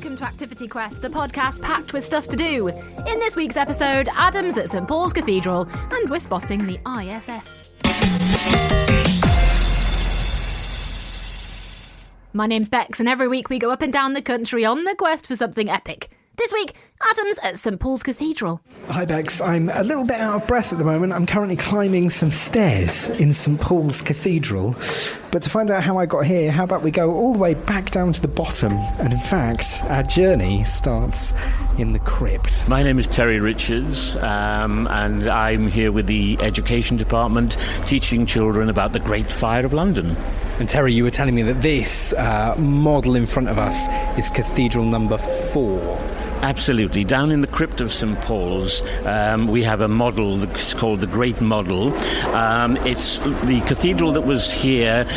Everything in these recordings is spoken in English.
Welcome to Activity Quest, the podcast packed with stuff to do. In this week's episode, Adam's at St Pauls Cathedral, and we're spotting the ISS. My name's Bex, and every week we go up and down the country on the quest for something epic. This week, Adam's at St Pauls Cathedral. Hi Bex, I'm a little bit out of breath at the moment. I'm currently climbing some stairs in St Pauls Cathedral. But to find out how I got here, how about we go all the way back down to the bottom? And in fact, our journey starts in the crypt. My name is Terry Richards, and I'm here with the Education Department teaching children about the Great Fire of London. And Terry, you were telling me that this model in front of us is Cathedral number 4. Absolutely. Down in the crypt of St Paul's, we have a model that's called the Great Model. It's the cathedral that was here.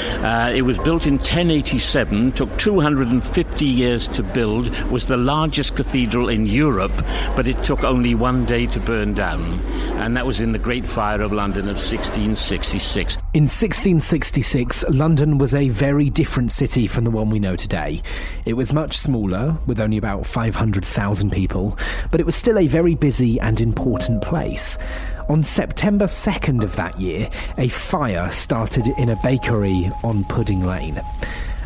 It was built in 1087, took 250 years to build, was the largest cathedral in Europe, but it took only one day to burn down. And that was in the Great Fire of London of 1666. In 1666, London was a very different city from the one we know today. It was much smaller, with only about 500,000 people, but it was still a very busy and important place. On September 2nd of that year, a fire started in a bakery on Pudding Lane.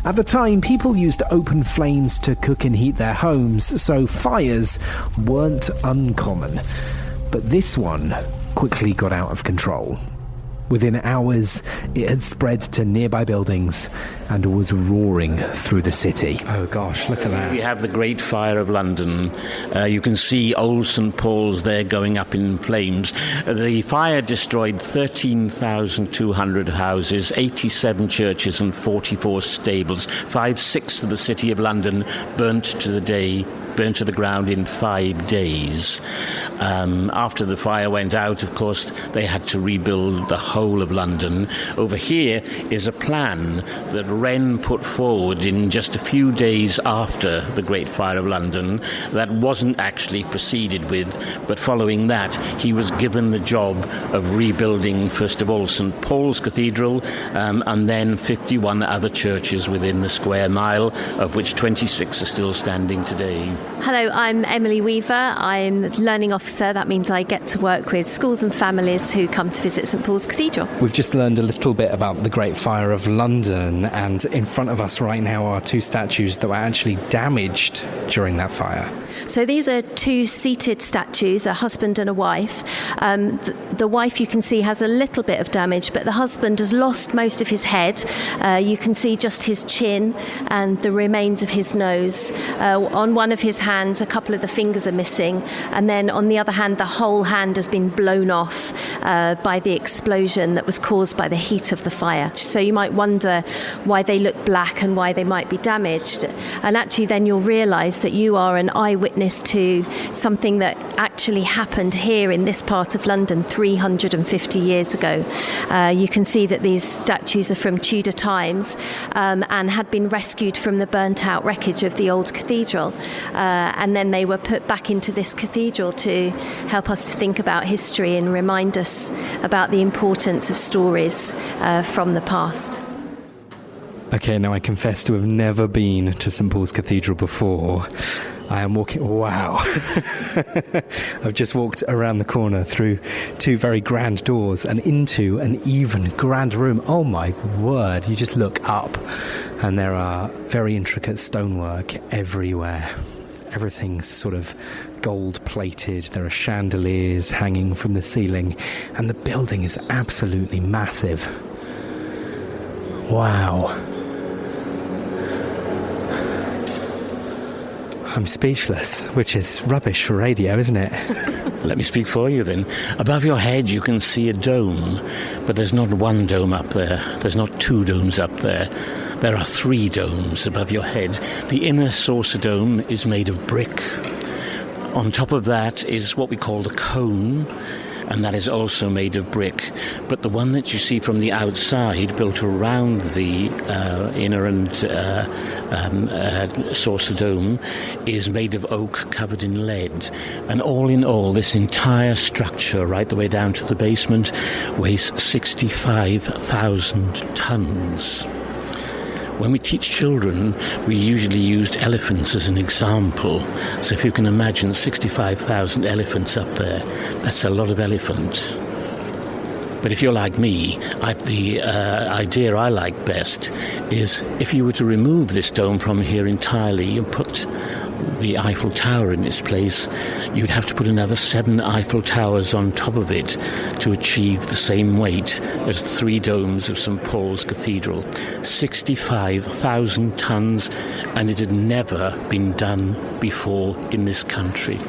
At the time, people used open flames to cook and heat their homes, so fires weren't uncommon. But this one quickly got out of control. Within hours, it had spread to nearby buildings and was roaring through the city. Oh gosh, look at that. We have the Great Fire of London. You can see old St Paul's there going up in flames. The fire destroyed 13,200 houses, 87 churches and 44 stables. 5/6 of the city of London burnt to the ground in 5 days. After the fire went out, of course, they had to rebuild the whole of London. Over here is a plan that Wren put forward in just a few days after the Great Fire of London that wasn't actually proceeded with, but following that, he was given the job of rebuilding, first of all, St Paul's Cathedral, and then 51 other churches within the square mile, of which 26 are still standing today. Hello, I'm Emily Weaver. I'm Learning Officer. That means I get to work with schools and families who come to visit St Paul's Cathedral. We've just learned a little bit about the Great Fire of London, and in front of us right now are 2 statues that were actually damaged during that fire. So these are 2 seated statues, a husband and a wife. The wife, you can see, has a little bit of damage, but the husband has lost most of his head. You can see just his chin and the remains of his nose. On one of his hands, a couple of the fingers are missing, and then on the other hand, the whole hand has been blown off by the explosion that was caused by the heat of the fire. So you might wonder why they look black and why they might be damaged. And actually then you'll realise that you are an eyewitness to something that actually happened here in this part of London 350 years ago. You can see that these statues are from Tudor times and had been rescued from the burnt out wreckage of the old cathedral. And then they were put back into this cathedral to help us to think about history and remind us about the importance of stories from the past. Okay, now I confess to have never been to St Paul's Cathedral before. I am walking... Wow. I've just walked around the corner through 2 very grand doors and into an even grander room. Oh my word, you just look up and there are very intricate stonework everywhere. Everything's sort of gold-plated. There are chandeliers hanging from the ceiling, and the building is absolutely massive. Wow. I'm speechless, which is rubbish for radio, isn't it? Let me speak for you then. Above your head you can see a dome, but there's not one dome up there. There's not 2 domes up there. There are 3 domes above your head. The inner saucer dome is made of brick. On top of that is what we call the cone, and that is also made of brick. But the one that you see from the outside, built around the inner and saucer dome, is made of oak covered in lead. And all in all, this entire structure, right the way down to the basement, weighs 65,000 tons. When we teach children, we usually used elephants as an example. So if you can imagine 65,000 elephants up there, that's a lot of elephants. But if you're like me, the idea I like best is if you were to remove this dome from here entirely and put the Eiffel Tower in its place, you'd have to put another 7 Eiffel Towers on top of it to achieve the same weight as the 3 domes of St Paul's Cathedral. 65,000 tons, and it had never been done before in this country.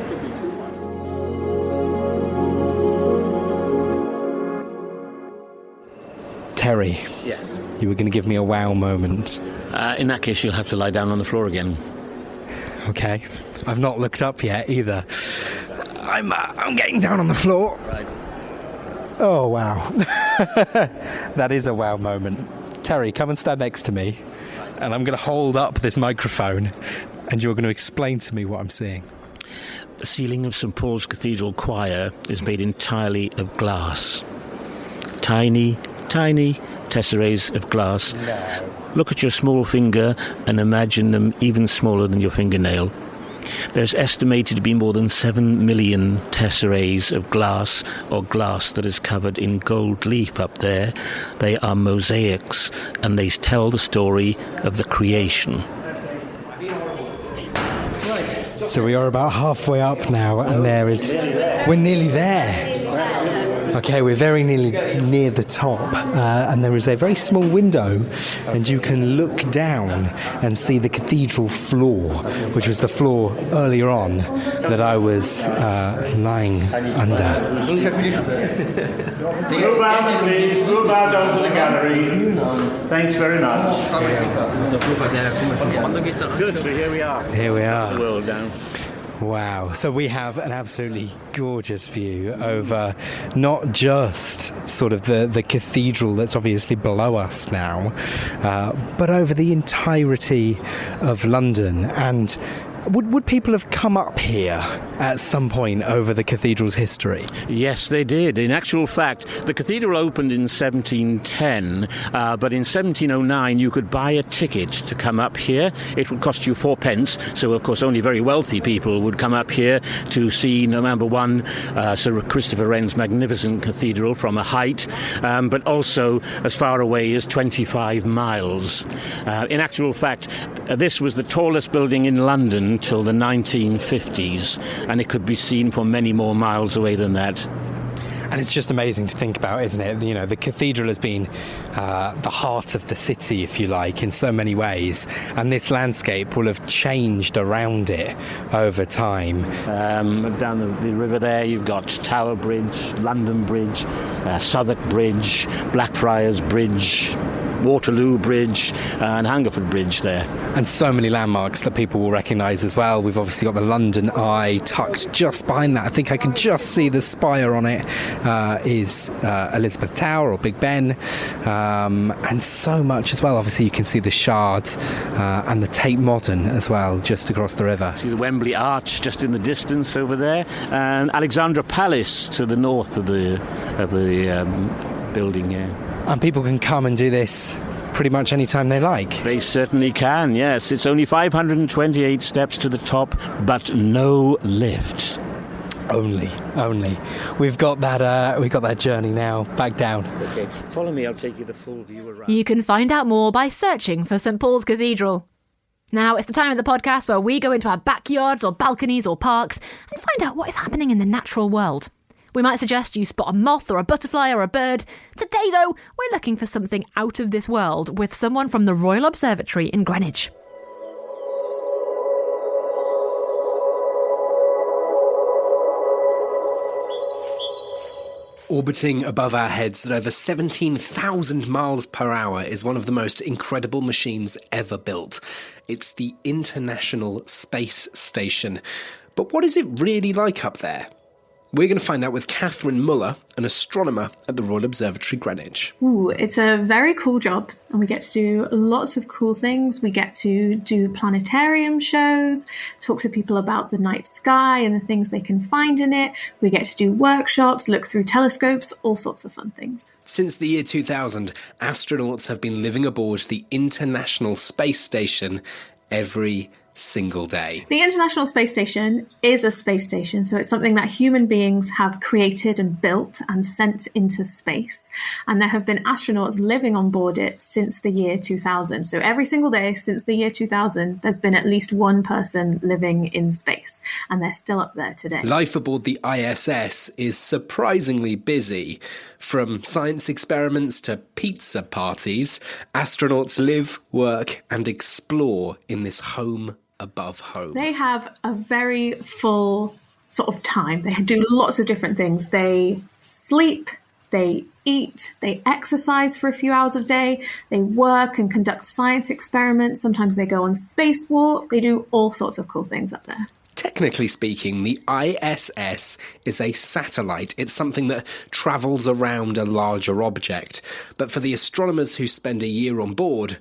Terry. Yes. You were going to give me a wow moment. In that case, you'll have to lie down on the floor again. Okay. I've not looked up yet either. I'm getting down on the floor. Right. Oh, wow. That is a wow moment. Terry, come and stand next to me. And I'm going to hold up this microphone and you're going to explain to me what I'm seeing. The ceiling of St Paul's Cathedral choir is made entirely of glass. Tiny tesserets of glass. No. Look at your small finger and imagine them even smaller than your fingernail. There's estimated to be more than 7 million tesserets of glass or glass that is covered in gold leaf up there. They are mosaics and they tell the story of the creation. So we are about halfway up now and we're nearly there. Okay, we're very nearly near the top, and there is a very small window, and you can look down and see the cathedral floor, which was the floor earlier on that I was lying under. Move out, please. Move out onto the gallery. Thanks very much. Good, so here we are. Here we are. The world down. Wow. So we have an absolutely gorgeous view over not just sort of the cathedral that's obviously below us now, but over the entirety of London. And would people have come up here at some point over the cathedral's history? Yes, they did. In actual fact, the cathedral opened in 1710, but in 1709 you could buy a ticket to come up here. It would cost you 4 pence, so of course only very wealthy people would come up here to see, number one, Sir Christopher Wren's magnificent cathedral from a height, but also as far away as 25 miles. In actual fact, this was the tallest building in London till the 1950s, and it could be seen for many more miles away than that. And it's just amazing to think about, isn't it? You know, the cathedral has been the heart of the city, if you like, in so many ways, and this landscape will have changed around it over time. Down the river there, you've got Tower Bridge, London Bridge, Southwark Bridge, Blackfriars Bridge, Waterloo Bridge and Hungerford Bridge there. And so many landmarks that people will recognise as well. We've obviously got the London Eye tucked just behind that. I think I can just see the spire on it is Elizabeth Tower or Big Ben, and so much as well. Obviously you can see the Shard and the Tate Modern as well just across the river. See the Wembley Arch just in the distance over there, and Alexandra Palace to the north of the building here. And people can come and do this pretty much any time they like. They certainly can, yes. It's only 528 steps to the top, but no lift. Only. We've got that journey now back down. Okay, follow me. I'll take you the full view around. You can find out more by searching for St Paul's Cathedral. Now, it's the time of the podcast where we go into our backyards or balconies or parks and find out what is happening in the natural world. We might suggest you spot a moth or a butterfly or a bird. Today, though, we're looking for something out of this world with someone from the Royal Observatory in Greenwich. Orbiting above our heads at over 17,000 miles per hour is one of the most incredible machines ever built. It's the International Space Station. But what is it really like up there? We're going to find out with Catherine Muller, an astronomer at the Royal Observatory Greenwich. Ooh, it's a very cool job, and we get to do lots of cool things. We get to do planetarium shows, talk to people about the night sky and the things they can find in it. We get to do workshops, look through telescopes, all sorts of fun things. Since the year 2000, astronauts have been living aboard the International Space Station every single day. The International Space Station is a space station, so it's something that human beings have created and built and sent into space. And there have been astronauts living on board it since the year 2000. So every single day since the year 2000, there's been at least one person living in space, and they're still up there today. Life aboard the ISS is surprisingly busy. From science experiments to pizza parties, astronauts live, work, and explore in this home above home. They have a very full sort of time. They do lots of different things. They sleep, they eat, they exercise for a few hours a day, they work and conduct science experiments. Sometimes they go on spacewalk. They do all sorts of cool things up there. Technically speaking, the ISS is a satellite. It's something that travels around a larger object. But for the astronomers who spend a year on board,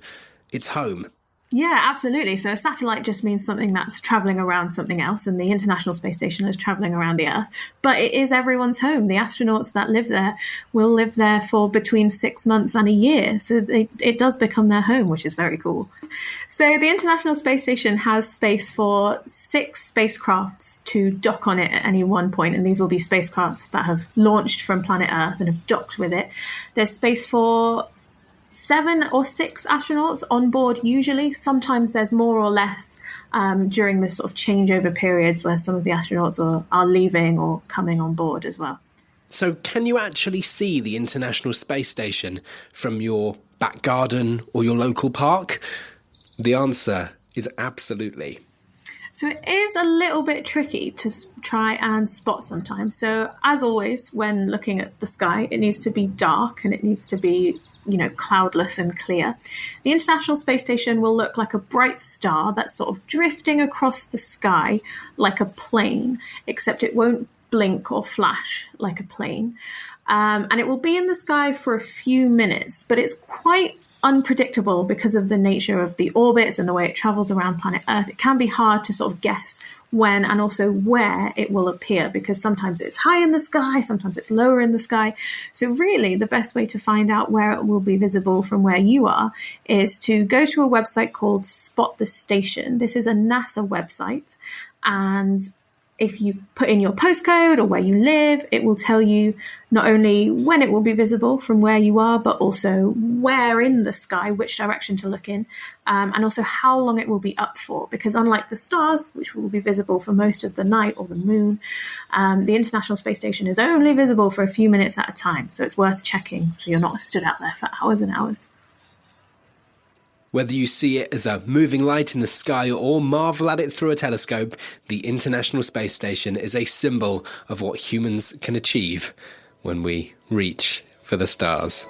it's home. Yeah, absolutely. So a satellite just means something that's travelling around something else, and the International Space Station is travelling around the Earth. But it is everyone's home. The astronauts that live there will live there for between 6 months and a year. So it does become their home, which is very cool. So the International Space Station has space for 6 spacecrafts to dock on it at any one point, and these will be spacecrafts that have launched from planet Earth and have docked with it. There's space for 7 or 6 astronauts on board usually. Sometimes there's more or less during this sort of changeover periods where some of the astronauts are leaving or coming on board as well. So can you actually see the International Space Station from your back garden or your local park? The answer is absolutely. So it is a little bit tricky to try and spot sometimes. So as always, when looking at the sky, it needs to be dark and it needs to be, cloudless and clear. The International Space Station will look like a bright star that's sort of drifting across the sky like a plane, except it won't blink or flash like a plane. And it will be in the sky for a few minutes, but it's quite unpredictable because of the nature of the orbits and the way it travels around planet Earth. It can be hard to sort of guess when and also where it will appear, because sometimes it's high in the sky, sometimes it's lower in the sky. So really the best way to find out where it will be visible from where you are is to go to a website called Spot the Station. This is a NASA website, and if you put in your postcode or where you live, it will tell you not only when it will be visible from where you are, but also where in the sky, which direction to look in, and also how long it will be up for. Because unlike the stars, which will be visible for most of the night, or the moon, the International Space Station is only visible for a few minutes at a time. So it's worth checking so you're not stood out there for hours and hours. Whether you see it as a moving light in the sky or marvel at it through a telescope, the International Space Station is a symbol of what humans can achieve when we reach for the stars.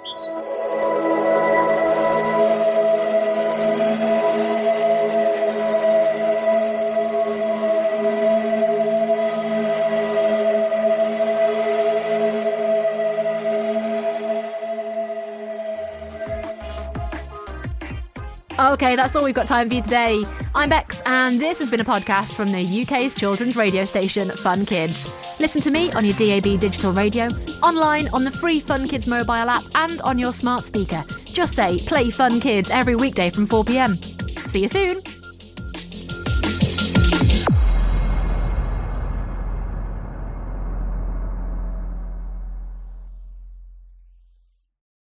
Okay, that's all we've got time for you today. I'm Bex, and this has been a podcast from the UK's children's radio station, Fun Kids. Listen to me on your DAB digital radio, online on the free Fun Kids mobile app, and on your smart speaker. Just say, play Fun Kids every weekday from 4 p.m. See you soon.